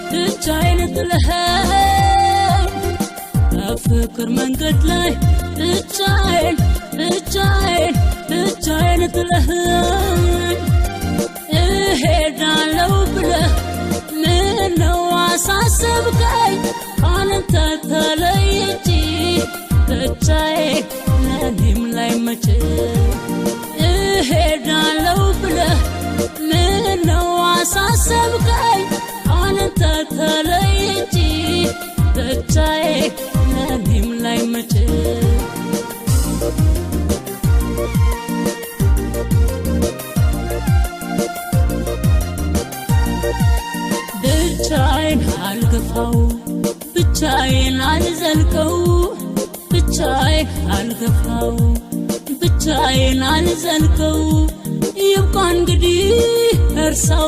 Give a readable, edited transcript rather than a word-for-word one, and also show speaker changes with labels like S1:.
S1: ብቻዬን ጥለኸኝ በፍቅር መንገድ ላይ ብቻዬን ጥለኸኝ እሄዳለሁ ብለህ ምነው አሳሰብከኝ ካንተ ተለይቼ ብቻዬን ለኔም ላይ መቼ እሄዳለሁ ብለህ ምነው አሳሰብከኝ ካንተ ተለይቼ ብቻዬን ለኔም ላይ መቼ ብቻዬን አልገፋው ብቻዬን አልዘልቀው ብቻዬን አልገፋው ብቻዬን አልዘልቀው ይብቃ እንግዲህ እርሳው